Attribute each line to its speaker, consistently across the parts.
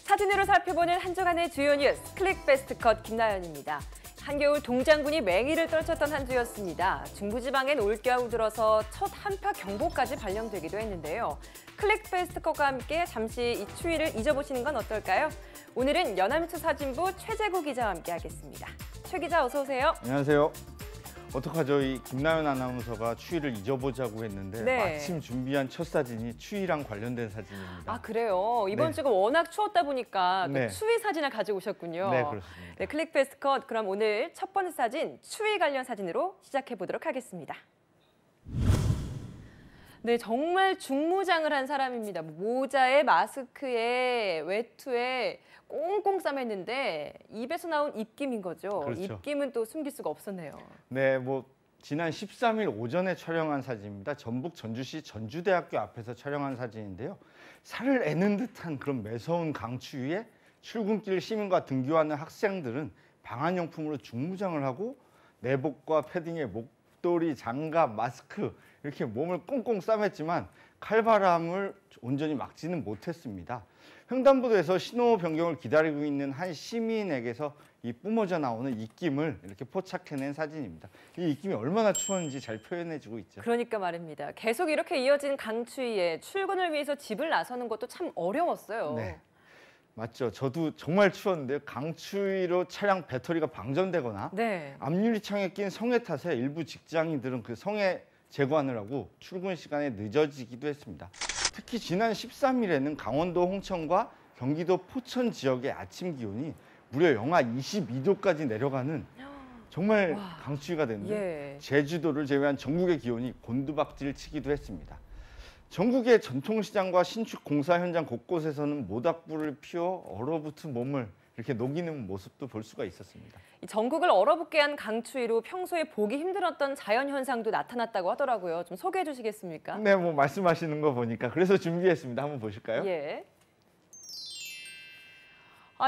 Speaker 1: 사진으로 살펴보는 한 주간의 주요 뉴스 클릭 베스트 컷 김나연입니다. 한겨울 동장군이 맹위를 떨쳤던 한 주였습니다. 중부지방엔 올겨울 들어서 첫 한파 경보까지 발령되기도 했는데요. 클릭 베스트 컷과 함께 잠시 이 추위를 잊어보시는 건 어떨까요? 오늘은 연합뉴스 사진부 최재구 기자와 함께하겠습니다. 최 기자 어서 오세요.
Speaker 2: 안녕하세요. 어떡하죠? 이 김나연 아나운서가 추위를 잊어보자고 했는데 마침 준비한 첫 사진이 추위랑 관련된 사진입니다.
Speaker 1: 아 그래요? 이번 주가 워낙 추웠다 보니까 또 추위 사진을 가지고 오셨군요.
Speaker 2: 네, 그렇습니다.
Speaker 1: 네, 클릭 베스트 컷. 그럼 오늘 첫 번째 사진 추위 관련 사진으로 시작해 보도록 하겠습니다. 네, 정말 중무장을 한 사람입니다. 모자에 마스크에 외투에 꽁꽁 싸맸는데 입에서 나온 입김인 거죠.
Speaker 2: 그렇죠.
Speaker 1: 입김은 또 숨길 수가 없었네요.
Speaker 2: 네, 지난 13일 오전에 촬영한 사진입니다. 전북 전주시 전주대학교 앞에서 촬영한 사진인데요. 살을 애는 듯한 그런 매서운 강추위에 출근길 시민과 등교하는 학생들은 방한용품으로 중무장을 하고 내복과 패딩에 목도리, 장갑, 마스크 이렇게 몸을 꽁꽁 싸맸지만 칼바람을 온전히 막지는 못했습니다. 횡단보도에서 신호 변경을 기다리고 있는 한 시민에게서 이 뿜어져 나오는 입김을 이렇게 포착해낸 사진입니다. 이 입김이 얼마나 추웠는지 잘 표현해주고 있죠.
Speaker 1: 그러니까 말입니다. 계속 이렇게 이어진 강추위에 출근을 위해서 집을 나서는 것도 참 어려웠어요.
Speaker 2: 네, 맞죠. 저도 정말 추웠는데요. 강추위로 차량 배터리가 방전되거나 앞유리창에 낀 성에 탓에 일부 직장인들은 그 성에 제거하느라고 출근 시간에 늦어지기도 했습니다. 특히 지난 13일에는 강원도 홍천과 경기도 포천 지역의 아침 기온이 무려 영하 22도까지 내려가는 정말 강추위가 됐는데 제주도를 제외한 전국의 기온이 곤두박질 치기도 했습니다. 전국의 전통시장과 신축 공사 현장 곳곳에서는 모닥불을 피워 얼어붙은 몸을 이렇게 녹이는 모습도 볼 수가 있었습니다.
Speaker 1: 전국을 얼어붙게 한 강추위로 평소에 보기 힘들었던 자연현상도 나타났다고 하더라고요. 좀 소개해 주시겠습니까?
Speaker 2: 네, 말씀하시는 거 보니까 그래서 준비했습니다. 한번 보실까요?
Speaker 1: 예.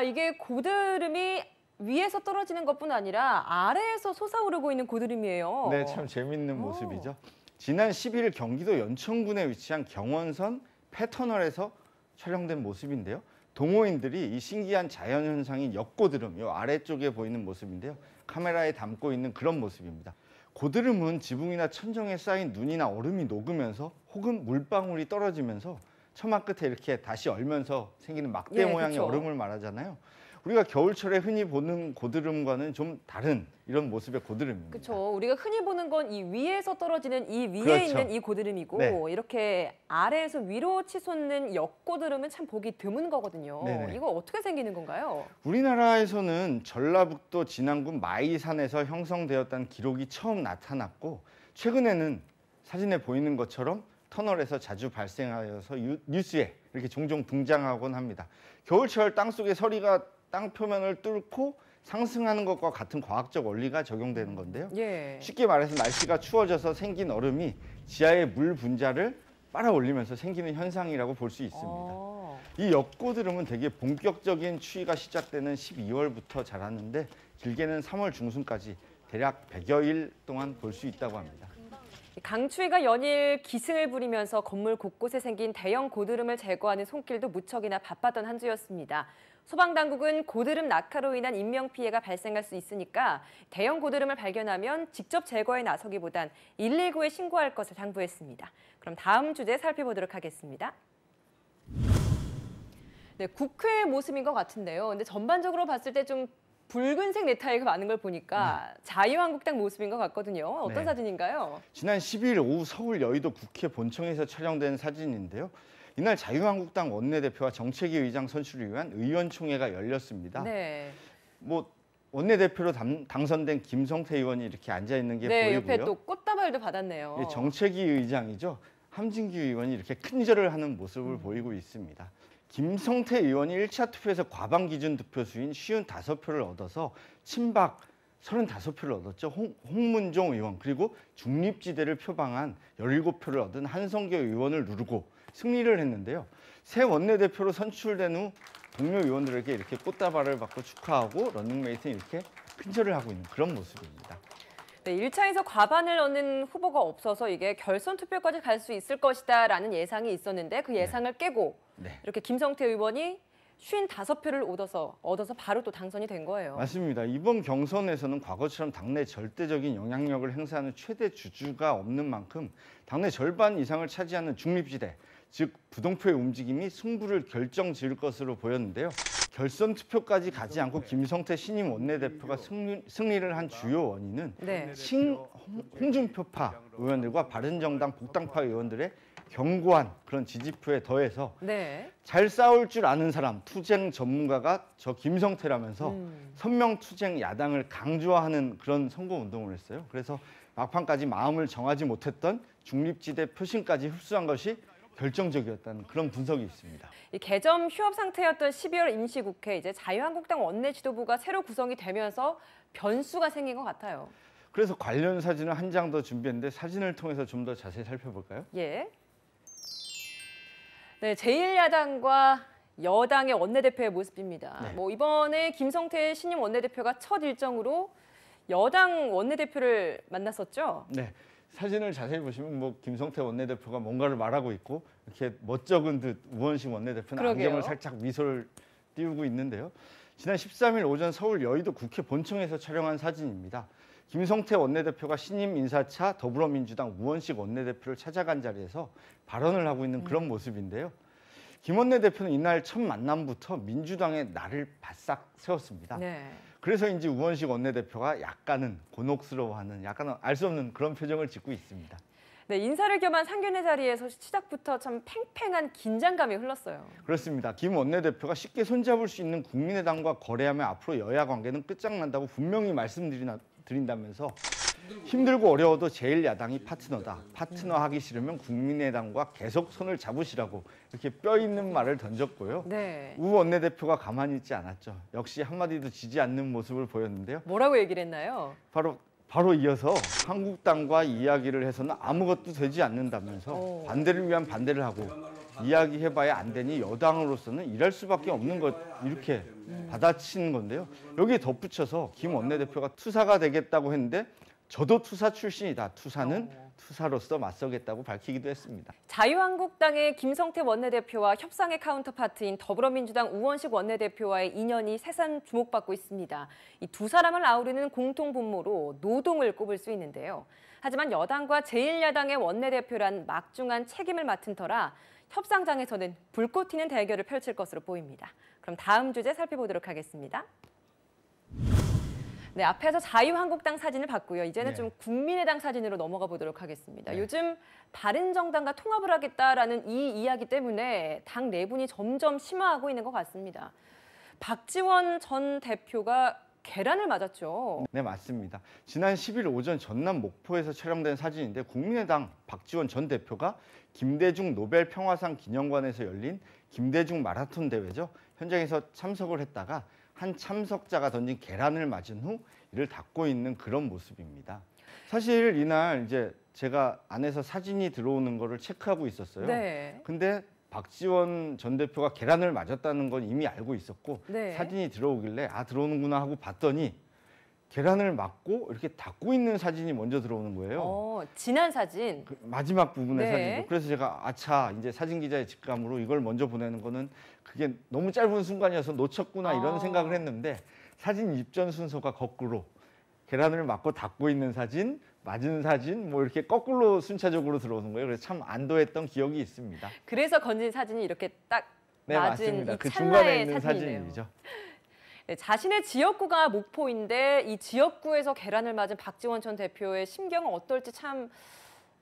Speaker 1: 이게 고드름이 위에서 떨어지는 것뿐 아니라 아래에서 솟아오르고 있는 고드름이에요.
Speaker 2: 네, 참 재밌는 모습이죠. 지난 10일 경기도 연천군에 위치한 경원선 폐터널에서 촬영된 모습인데요. 동호인들이 이 신기한 자연현상인 역고드름, 이 아래쪽에 보이는 모습인데요. 카메라에 담고 있는 그런 모습입니다. 고드름은 지붕이나 천정에 쌓인 눈이나 얼음이 녹으면서 혹은 물방울이 떨어지면서 처마 끝에 이렇게 다시 얼면서 생기는 막대 모양의 얼음을 말하잖아요. 우리가 겨울철에 흔히 보는 고드름과는 좀 다른 이런 모습의 고드름입니다.
Speaker 1: 그렇죠. 우리가 흔히 보는 건 이 위에서 떨어지는 이 위에 있는 이 고드름이고 이렇게 아래에서 위로 치솟는 역고드름은 참 보기 드문 거거든요. 이거 어떻게 생기는 건가요?
Speaker 2: 우리나라에서는 전라북도 진안군 마이산에서 형성되었다는 기록이 처음 나타났고 최근에는 사진에 보이는 것처럼 터널에서 자주 발생하여서 뉴스에 이렇게 종종 등장하곤 합니다. 겨울철 땅속의 서리가 땅 표면을 뚫고 상승하는 것과 같은 과학적 원리가 적용되는 건데요. 쉽게 말해서 날씨가 추워져서 생긴 얼음이 지하의 물 분자를 빨아올리면서 생기는 현상이라고 볼 수 있습니다. 이 역고드름은 되게 본격적인 추위가 시작되는 12월부터 자라는데 길게는 3월 중순까지 대략 100여일 동안 볼 수 있다고 합니다.
Speaker 1: 강추위가 연일 기승을 부리면서 건물 곳곳에 생긴 대형 고드름을 제거하는 손길도 무척이나 바빴던 한 주였습니다. 소방당국은 고드름 낙하로 인한 인명피해가 발생할 수 있으니까 대형 고드름을 발견하면 직접 제거에 나서기보단 119에 신고할 것을 당부했습니다. 그럼 다음 주제 살펴보도록 하겠습니다. 네, 국회의 모습인 것 같은데요. 근데 전반적으로 봤을 때 좀 붉은색 넥타이가 많은 걸 보니까 자유한국당 모습인 것 같거든요. 어떤 사진인가요?
Speaker 2: 지난 12일 오후 서울 여의도 국회 본청에서 촬영된 사진인데요. 이날 자유한국당 원내대표와 정책위 의장 선출을 위한 의원총회가 열렸습니다. 원내대표로 당선된 김성태 의원이 이렇게 앉아있는 게 보이고요.
Speaker 1: 옆에 또 꽃다발도 받았네요.
Speaker 2: 정책위 의장이죠. 함진규 의원이 이렇게 큰절을 하는 모습을 보이고 있습니다. 김성태 의원이 1차 투표에서 과반 기준 득표수인 55표를 얻어서 친박 35표를 얻었죠. 홍문종 의원 그리고 중립지대를 표방한 17표를 얻은 한성교 의원을 누르고 승리를 했는데요. 새 원내대표로 선출된 후 동료 의원들에게 이렇게 꽃다발을 받고 축하하고 런닝메이트는 이렇게 큰절을 하고 있는 그런 모습입니다.
Speaker 1: 네, 1차에서 과반을 얻는 후보가 없어서 이게 결선 투표까지 갈 수 있을 것이다라는 예상이 있었는데 그 예상을 깨고 이렇게 김성태 의원이 55표를 얻어서 바로 또 당선이 된 거예요.
Speaker 2: 맞습니다. 이번 경선에서는 과거처럼 당내 절대적인 영향력을 행사하는 최대 주주가 없는 만큼 당내 절반 이상을 차지하는 중립지대, 즉 부동표의 움직임이 승부를 결정지을 것으로 보였는데요. 결선 투표까지 가지 않고 김성태 신임 원내대표가 승리를 한 주요 원인은
Speaker 1: 네.
Speaker 2: 홍준표파 의원들과 바른정당 복당파 의원들의 견고한 그런 지지표에 더해서
Speaker 1: 네.
Speaker 2: 잘 싸울 줄 아는 사람, 투쟁 전문가가 저 김성태라면서 선명 투쟁 야당을 강조하는 그런 선거운동을 했어요. 그래서 막판까지 마음을 정하지 못했던 중립지대 표심까지 흡수한 것이 결정적이었다는 그런 분석이 있습니다.
Speaker 1: 이 개점 휴업 상태였던 12월 임시국회 이제 자유한국당 원내 지도부가 새로 구성이 되면서 변수가 생긴 것 같아요.
Speaker 2: 그래서 관련 사진을 한 장 더 준비했는데 사진을 통해서 좀 더 자세히 살펴볼까요?
Speaker 1: 예. 네, 제1야당과 여당의 원내대표의 모습입니다.
Speaker 2: 네.
Speaker 1: 뭐 이번에 김성태 신임 원내대표가 첫 일정으로 여당 원내대표를 만났었죠.
Speaker 2: 네. 사진을 자세히 보시면 뭐 김성태 원내대표가 뭔가를 말하고 있고 이렇게 멋쩍은 듯 우원식 원내대표는
Speaker 1: 그러게요.
Speaker 2: 안경을 살짝 미소를 띄우고 있는데요. 지난 13일 오전 서울 여의도 국회 본청에서 촬영한 사진입니다. 김성태 원내대표가 신임 인사차 더불어민주당 우원식 원내대표를 찾아간 자리에서 발언을 하고 있는 그런 모습인데요. 김 원내대표는 이날 첫 만남부터 민주당의 날을 바싹 세웠습니다.
Speaker 1: 네.
Speaker 2: 그래서인지 우원식 원내대표가 약간은 곤혹스러워하는, 약간은 알 수 없는 그런 표정을 짓고 있습니다.
Speaker 1: 네, 인사를 겸한 상견례 자리에서 시작부터 참 팽팽한 긴장감이 흘렀어요.
Speaker 2: 그렇습니다. 김 원내대표가 쉽게 손잡을 수 있는 국민의당과 거래하면 앞으로 여야 관계는 끝장난다고 분명히 말씀드린다면서 힘들고 어려워도 제1야당이 파트너다. 파트너하기 싫으면 국민의당과 계속 손을 잡으시라고 이렇게 뼈 있는 말을 던졌고요.
Speaker 1: 네.
Speaker 2: 우 원내대표가 가만히 있지 않았죠. 역시 한마디도 지지 않는 모습을 보였는데요.
Speaker 1: 뭐라고 얘기를 했나요?
Speaker 2: 바로 이어서 한국당과 이야기를 해서는 아무것도 되지 않는다면서 반대를 위한 반대를 하고 이야기해봐야 안 되니 여당으로서는 일할 수밖에 없는 것 이렇게 받아치는 건데요. 여기에 덧붙여서 김 원내대표가 투사가 되겠다고 했는데 저도 투사 출신이다. 투사는 투사로서 맞서겠다고 밝히기도 했습니다.
Speaker 1: 자유한국당의 김성태 원내대표와 협상의 카운터파트인 더불어민주당 우원식 원내대표와의 인연이 새삼 주목받고 있습니다. 이 두 사람을 아우르는 공통 분모로 노동을 꼽을 수 있는데요. 하지만 여당과 제1야당의 원내대표란 막중한 책임을 맡은 터라 협상장에서는 불꽃 튀는 대결을 펼칠 것으로 보입니다. 그럼 다음 주제 살펴보도록 하겠습니다. 네, 앞에서 자유한국당 사진을 봤고요. 이제는
Speaker 2: 네.
Speaker 1: 좀 국민의당 사진으로 넘어가 보도록 하겠습니다.
Speaker 2: 네.
Speaker 1: 요즘 바른정당과 통합을 하겠다라는 이 이야기 때문에 당 내분이 점점 심화하고 있는 것 같습니다. 박지원 전 대표가 계란을 맞았죠.
Speaker 2: 네, 맞습니다. 지난 10일 오전 전남 목포에서 촬영된 사진인데 국민의당 박지원 전 대표가 김대중 노벨 평화상 기념관에서 열린 김대중 마라톤 대회죠. 현장에서 참석을 했다가 한 참석자가 던진 계란을 맞은 후 이를 닦고 있는 그런 모습입니다. 사실 이날 이제 제가 안에서 사진이 들어오는 거를 체크하고 있었어요.
Speaker 1: 네.
Speaker 2: 근데 박지원 전 대표가 계란을 맞았다는 건 이미 알고 있었고
Speaker 1: 네.
Speaker 2: 사진이 들어오길래 아 들어오는구나 하고 봤더니 계란을 맞고 이렇게 닦고 있는 사진이 먼저 들어오는 거예요.
Speaker 1: 지난 사진.
Speaker 2: 그 마지막 부분의
Speaker 1: 네.
Speaker 2: 사진이고 그래서 제가 아차 이제 사진 기자의 직감으로 이걸 먼저 보내는 거는 그게 너무 짧은 순간이어서 놓쳤구나 이런 생각을 했는데 사진 입전 순서가 거꾸로 계란을 맞고 닦고 있는 사진, 맞은 사진 뭐 이렇게 거꾸로 순차적으로 들어오는 거예요. 그래서 참 안도했던 기억이 있습니다.
Speaker 1: 그래서 건진 사진이 이렇게 딱
Speaker 2: 네,
Speaker 1: 맞은
Speaker 2: 맞습니다.
Speaker 1: 이
Speaker 2: 그
Speaker 1: 찰나의
Speaker 2: 중간에 있는
Speaker 1: 사진이네요.
Speaker 2: 사진이죠.
Speaker 1: 네, 자신의 지역구가 목포인데 이 지역구에서 계란을 맞은 박지원 전 대표의 심경은 어떨지 참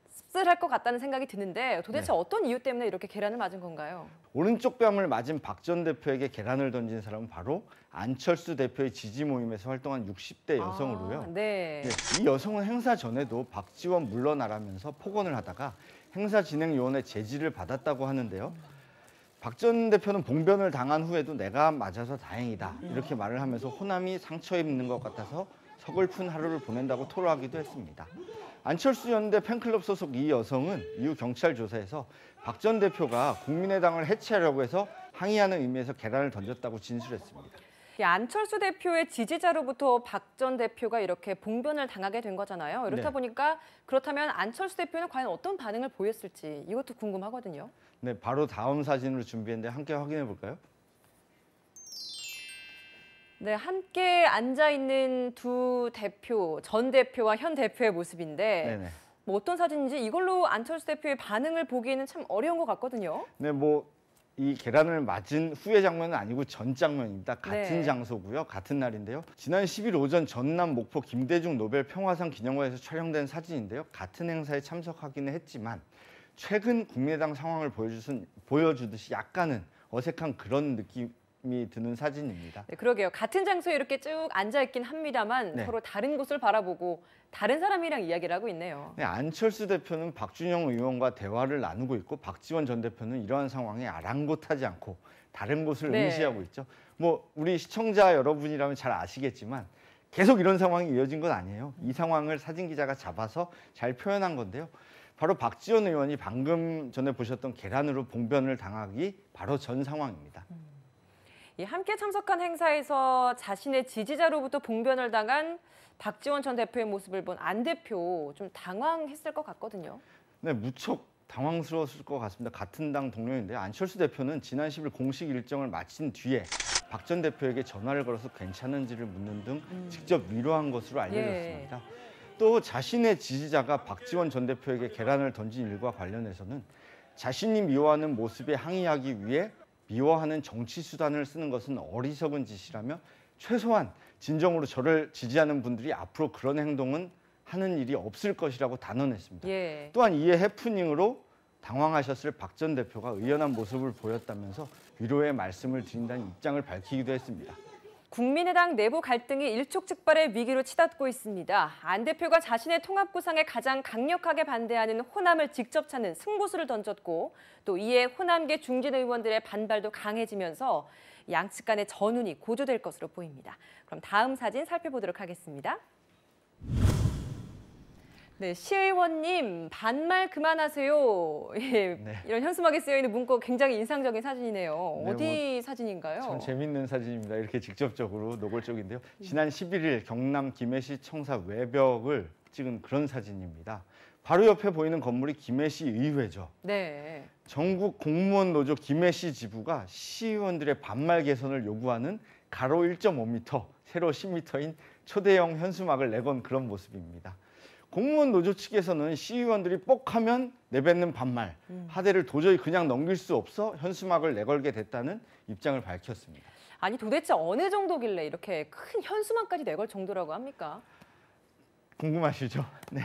Speaker 1: 씁쓸할 것 같다는 생각이 드는데 도대체
Speaker 2: 네.
Speaker 1: 어떤 이유 때문에 이렇게 계란을 맞은 건가요?
Speaker 2: 오른쪽 뺨을 맞은 박 전 대표에게 계란을 던진 사람은 바로 안철수 대표의 지지 모임에서 활동한 60대 여성으로요.
Speaker 1: 네.
Speaker 2: 네, 이 여성은 행사 전에도 박지원 물러나라면서 폭언을 하다가 행사진행요원의 제지를 받았다고 하는데요. 박 전 대표는 봉변을 당한 후에도 내가 맞아서 다행이다 이렇게 말을 하면서 호남이 상처 입는 것 같아서 서글픈 하루를 보낸다고 토로하기도 했습니다. 안철수 연대 팬클럽 소속 이 여성은 이후 경찰 조사에서 박 전 대표가 국민의당을 해체하려고 해서 항의하는 의미에서 계란을 던졌다고 진술했습니다.
Speaker 1: 이 안철수 대표의 지지자로부터 박 전 대표가 이렇게 봉변을 당하게 된 거잖아요. 이렇다
Speaker 2: 네.
Speaker 1: 보니까 그렇다면 안철수 대표는 과연 어떤 반응을 보였을지 이것도 궁금하거든요.
Speaker 2: 네, 바로 다음 사진으로 준비했는데 함께 확인해 볼까요?
Speaker 1: 네, 함께 앉아 있는 두 대표, 전 대표와 현 대표의 모습인데
Speaker 2: 네네.
Speaker 1: 뭐 어떤 사진인지 이걸로 안철수 대표의 반응을 보기에는 참 어려운 것 같거든요.
Speaker 2: 네, 이 계란을 맞은 후의 장면은 아니고 전 장면입니다. 같은
Speaker 1: 네.
Speaker 2: 장소고요. 같은 날인데요. 지난 10일 오전 전남 목포 김대중 노벨 평화상 기념관에서 촬영된 사진인데요. 같은 행사에 참석하기는 했지만 최근 국민의당 상황을 보여주듯이 약간은 어색한 그런 느낌이 드는 사진입니다.
Speaker 1: 네, 그러게요. 같은 장소에 이렇게 쭉 앉아 있긴 합니다만
Speaker 2: 네.
Speaker 1: 서로 다른 곳을 바라보고 다른 사람이랑 이야기를 하고 있네요.
Speaker 2: 네, 안철수 대표는 박준영 의원과 대화를 나누고 있고 박지원 전 대표는 이러한 상황에 아랑곳하지 않고 다른 곳을
Speaker 1: 네.
Speaker 2: 응시하고 있죠. 우리 시청자 여러분이라면 잘 아시겠지만 계속 이런 상황이 이어진 건 아니에요. 이 상황을 사진 기자가 잡아서 잘 표현한 건데요. 바로 박지원 의원이 방금 전에 보셨던 계란으로 봉변을 당하기 바로 전 상황입니다.
Speaker 1: 이 함께 참석한 행사에서 자신의 지지자로부터 봉변을 당한 박지원 전 대표의 모습을 본 안 대표 좀 당황했을 것 같거든요.
Speaker 2: 네, 무척 당황스러웠을 것 같습니다. 같은 당 동료인데요. 안철수 대표는 지난 10일 공식 일정을 마친 뒤에 박 전 대표에게 전화를 걸어서 괜찮은지를 묻는 등 직접 위로한 것으로 알려졌습니다. 또 자신의 지지자가 박지원 전 대표에게 계란을 던진 일과 관련해서는 자신이 미워하는 모습에 항의하기 위해 미워하는 정치 수단을 쓰는 것은 어리석은 짓이라며 최소한 진정으로 저를 지지하는 분들이 앞으로 그런 행동은 하는 일이 없을 것이라고 단언했습니다.
Speaker 1: 예.
Speaker 2: 또한 이에 해프닝으로 당황하셨을 박 전 대표가 의연한 모습을 보였다면서 위로의 말씀을 드린다는 입장을 밝히기도 했습니다.
Speaker 1: 국민의당 내부 갈등이 일촉즉발의 위기로 치닫고 있습니다. 안 대표가 자신의 통합 구상에 가장 강력하게 반대하는 호남을 직접 찾는 승부수를 던졌고 또 이에 호남계 중진 의원들의 반발도 강해지면서 양측 간의 전운이 고조될 것으로 보입니다. 그럼 다음 사진 살펴보도록 하겠습니다. 네, 시의원님 반말 그만하세요. 예,
Speaker 2: 네.
Speaker 1: 이런 현수막에 쓰여있는 문구 굉장히 인상적인 사진이네요.
Speaker 2: 네,
Speaker 1: 어디 사진인가요?
Speaker 2: 참 재밌는 사진입니다. 이렇게 직접적으로 노골적인데요. 지난 11일 경남 김해시 청사 외벽을 찍은 그런 사진입니다. 바로 옆에 보이는 건물이 김해시 의회죠.
Speaker 1: 네.
Speaker 2: 전국 공무원 노조 김해시 지부가 시의원들의 반말 개선을 요구하는 가로 1.5m, 세로 10m인 초대형 현수막을 내건 그런 모습입니다. 공무원 노조 측에서는 시의원들이 뻑하면 내뱉는 반말, 하대를 도저히 그냥 넘길 수 없어 현수막을 내걸게 됐다는 입장을 밝혔습니다.
Speaker 1: 아니 도대체 어느 정도길래 이렇게 큰 현수막까지 내걸 정도라고 합니까?
Speaker 2: 궁금하시죠? 네.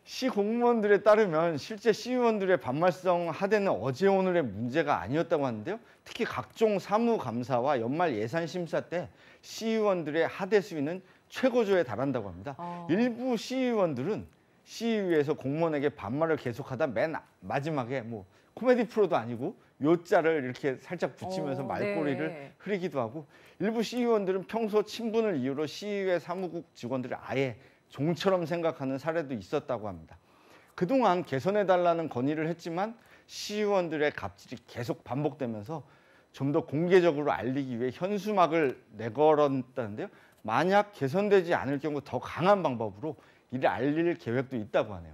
Speaker 2: 시 공무원들에 따르면 실제 시의원들의 반말성 하대는 어제 오늘의 문제가 아니었다고 하는데요. 특히 각종 사무감사와 연말 예산 심사 때 시의원들의 하대 수위는 최고조에 달한다고 합니다. 일부 시의원들은 시의회에서 공무원에게 반말을 계속하다 맨 마지막에 코미디 프로도 아니고 요자를 이렇게 살짝 붙이면서 말꼬리를
Speaker 1: 네.
Speaker 2: 흐리기도 하고 일부 시의원들은 평소 친분을 이유로 시의회 사무국 직원들을 아예 종처럼 생각하는 사례도 있었다고 합니다. 그동안 개선해달라는 건의를 했지만 시의원들의 갑질이 계속 반복되면서 좀 더 공개적으로 알리기 위해 현수막을 내걸었다는데요. 만약 개선되지 않을 경우 더 강한 방법으로 이를 알릴 계획도 있다고 하네요.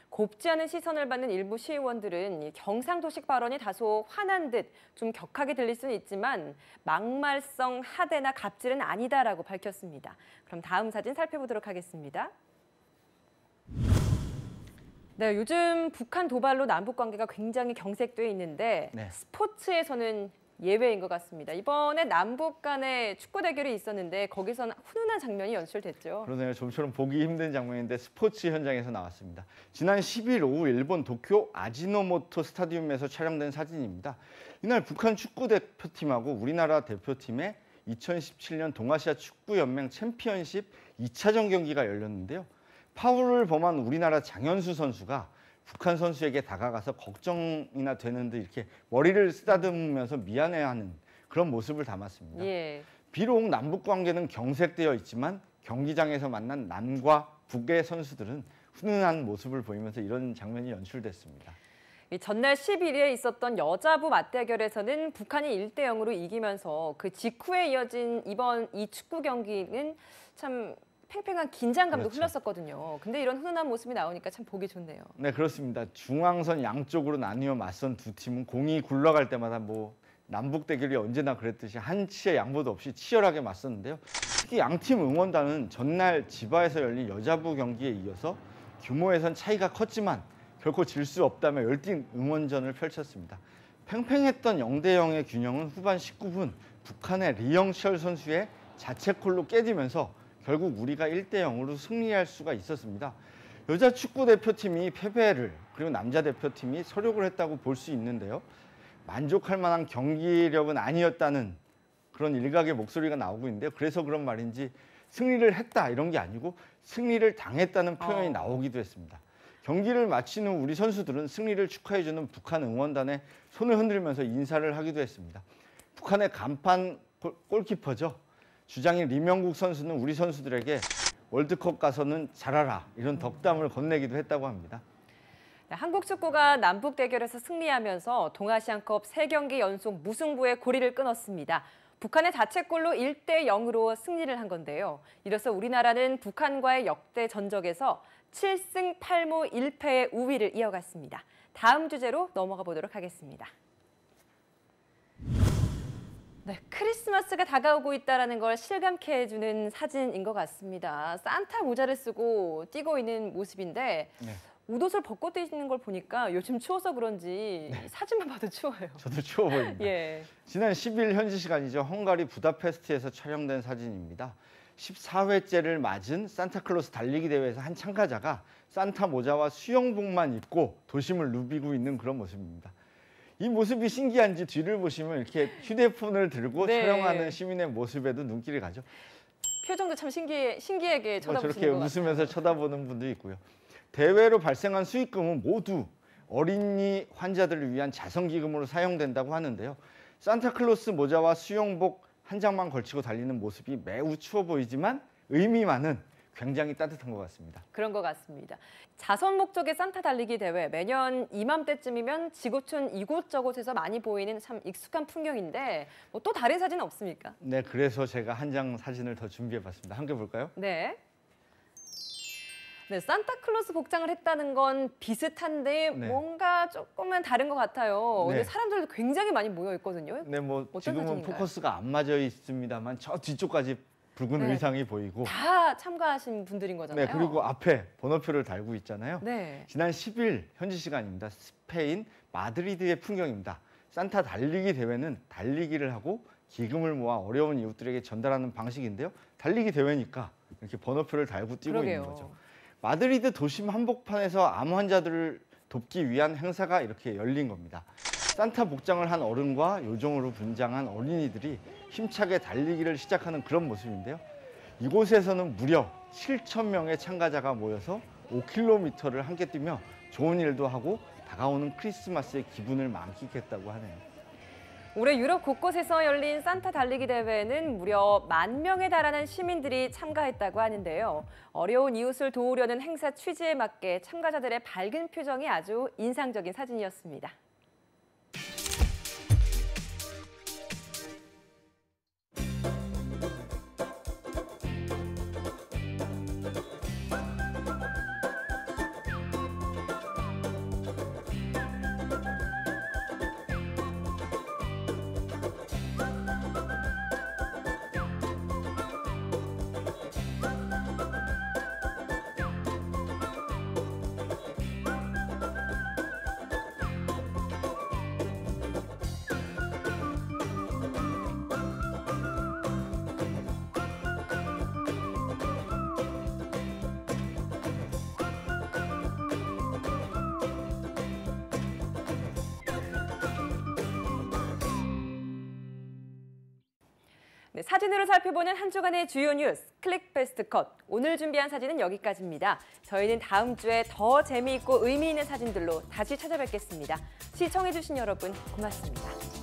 Speaker 1: 곱지 않은 시선을 받는 일부 시의원들은 이 경상도식 발언이 다소 화난 듯 좀 격하게 들릴 수는 있지만 막말성 하대나 갑질은 아니다라고 밝혔습니다. 그럼 다음 사진 살펴보도록 하겠습니다. 네, 요즘 북한 도발로 남북 관계가 굉장히 경색돼 있는데
Speaker 2: 네.
Speaker 1: 스포츠에서는 예외인 것 같습니다. 이번에 남북 간의 축구 대결이 있었는데 거기서는 훈훈한 장면이 연출됐죠.
Speaker 2: 그러네요. 좀처럼 보기 힘든 장면인데 스포츠 현장에서 나왔습니다. 지난 10일 오후 일본 도쿄 아지노모토 스타디움에서 촬영된 사진입니다. 이날 북한 축구 대표팀하고 우리나라 대표팀의 2017년 동아시아 축구연맹 챔피언십 2차전 경기가 열렸는데요. 파울을 범한 우리나라 장현수 선수가 북한 선수에게 다가가서 걱정이나 되는 듯 이렇게 머리를 쓰다듬으면서 미안해하는 그런 모습을 담았습니다.
Speaker 1: 예.
Speaker 2: 비록 남북 관계는 경색되어 있지만 경기장에서 만난 남과 북의 선수들은 훈훈한 모습을 보이면서 이런 장면이 연출됐습니다.
Speaker 1: 이 전날 11일에 있었던 여자부 맞대결에서는 북한이 1대0으로 이기면서 그 직후에 이어진 이번 이 축구 경기는 참 팽팽한 긴장감도
Speaker 2: 그렇죠.
Speaker 1: 흘렀었거든요. 근데 이런 훈훈한 모습이 나오니까 참 보기 좋네요.
Speaker 2: 네, 그렇습니다. 중앙선 양쪽으로 나뉘어 맞선 두 팀은 공이 굴러갈 때마다 남북 대결이 언제나 그랬듯이 한치의 양보도 없이 치열하게 맞섰는데요. 특히 양팀 응원단은 전날 지바에서 열린 여자부 경기에 이어서 규모에선 차이가 컸지만 결코 질 수 없다며 열띤 응원전을 펼쳤습니다. 팽팽했던 0대0의 균형은 후반 19분 북한의 리영철 선수의 자책골로 깨지면서 결국 우리가 1대0으로 승리할 수가 있었습니다. 여자 축구 대표팀이 패배를, 그리고 남자 대표팀이 서력을 했다고 볼 수 있는데요. 만족할 만한 경기력은 아니었다는 그런 일각의 목소리가 나오고 있는데요. 그래서 그런 말인지 승리를 했다 이런 게 아니고 승리를 당했다는 표현이 나오기도 했습니다. 경기를 마친 후 우리 선수들은 승리를 축하해주는 북한 응원단에 손을 흔들면서 인사를 하기도 했습니다. 북한의 간판 골키퍼죠. 주장인 리명국 선수는 우리 선수들에게 월드컵 가서는 잘하라 이런 덕담을 건네기도 했다고 합니다.
Speaker 1: 한국 축구가 남북 대결에서 승리하면서 동아시안컵 3경기 연속 무승부의 고리를 끊었습니다. 북한의 자책골로 1대0으로 승리를 한 건데요. 이로써 우리나라는 북한과의 역대 전적에서 7승 8무 1패의 우위를 이어갔습니다. 다음 주제로 넘어가 보도록 하겠습니다. 네, 크리스마스가 다가오고 있다는 걸 실감케 해주는 사진인 것 같습니다. 산타 모자를 쓰고 뛰고 있는 모습인데
Speaker 2: 네.
Speaker 1: 옷을 벗고 뛰는 걸 보니까 요즘 추워서 그런지 사진만 봐도 추워요.
Speaker 2: 저도 추워 보입니다.
Speaker 1: 예.
Speaker 2: 지난 10일 현지 시간이죠. 헝가리 부다페스트에서 촬영된 사진입니다. 14회째를 맞은 산타클로스 달리기 대회에서 한 참가자가 산타 모자와 수영복만 입고 도심을 누비고 있는 그런 모습입니다. 이 모습이 신기한지 뒤를 보시면 이렇게 휴대폰을 들고
Speaker 1: 네.
Speaker 2: 촬영하는 시민의 모습에도 눈길이 가죠.
Speaker 1: 표정도 참 신기하게 쳐다보시는
Speaker 2: 저렇게
Speaker 1: 것 같아요.
Speaker 2: 웃으면서 쳐다보는 분도 있고요. 대회로 발생한 수익금은 모두 어린이 환자들을 위한 자선기금으로 사용된다고 하는데요. 산타클로스 모자와 수영복 한 장만 걸치고 달리는 모습이 매우 추워 보이지만 의미만은 굉장히 따뜻한 것 같습니다.
Speaker 1: 그런 것 같습니다. 자선 목적의 산타 달리기 대회 매년 이맘때쯤이면 지구촌 이곳저곳에서 많이 보이는 참 익숙한 풍경인데 뭐 또 다른 사진은 없습니까?
Speaker 2: 네, 그래서 제가 한 장 사진을 더 준비해봤습니다. 함께 볼까요?
Speaker 1: 네. 네, 산타클로스 복장을 했다는 건 비슷한데
Speaker 2: 네.
Speaker 1: 뭔가 조금은 다른 것 같아요.
Speaker 2: 네.
Speaker 1: 근데 사람들도 굉장히 많이 모여 있거든요.
Speaker 2: 네, 뭐
Speaker 1: 어떤
Speaker 2: 지금은
Speaker 1: 사진인가요?
Speaker 2: 포커스가 안 맞아 있습니다만 저 뒤쪽까지 붉은
Speaker 1: 네.
Speaker 2: 의상이 보이고
Speaker 1: 다 참가하신 분들인 거잖아요.
Speaker 2: 네, 그리고 앞에 번호표를 달고 있잖아요.
Speaker 1: 네.
Speaker 2: 지난 10일 현지 시간입니다. 스페인 마드리드의 풍경입니다. 산타 달리기 대회는 달리기를 하고 기금을 모아 어려운 이웃들에게 전달하는 방식인데요. 달리기 대회니까 이렇게 번호표를 달고 뛰고
Speaker 1: 그러게요.
Speaker 2: 있는 거죠. 마드리드 도심 한복판에서 암 환자들을 돕기 위한 행사가 이렇게 열린 겁니다. 산타 복장을 한 어른과 요정으로 분장한 어린이들이 힘차게 달리기를 시작하는 그런 모습인데요. 이곳에서는 무려 7,000명의 참가자가 모여서 5km를 함께 뛰며 좋은 일도 하고 다가오는 크리스마스의 기분을 만끽했다고 하네요.
Speaker 1: 올해 유럽 곳곳에서 열린 산타 달리기 대회에는 무려 10,000명에 달하는 시민들이 참가했다고 하는데요. 어려운 이웃을 도우려는 행사 취지에 맞게 참가자들의 밝은 표정이 아주 인상적인 사진이었습니다. 네, 사진으로 살펴보는 한 주간의 주요 뉴스 클릭 베스트 컷. 오늘 준비한 사진은 여기까지입니다. 저희는 다음 주에 더 재미있고 의미 있는 사진들로 다시 찾아뵙겠습니다. 시청해주신 여러분 고맙습니다.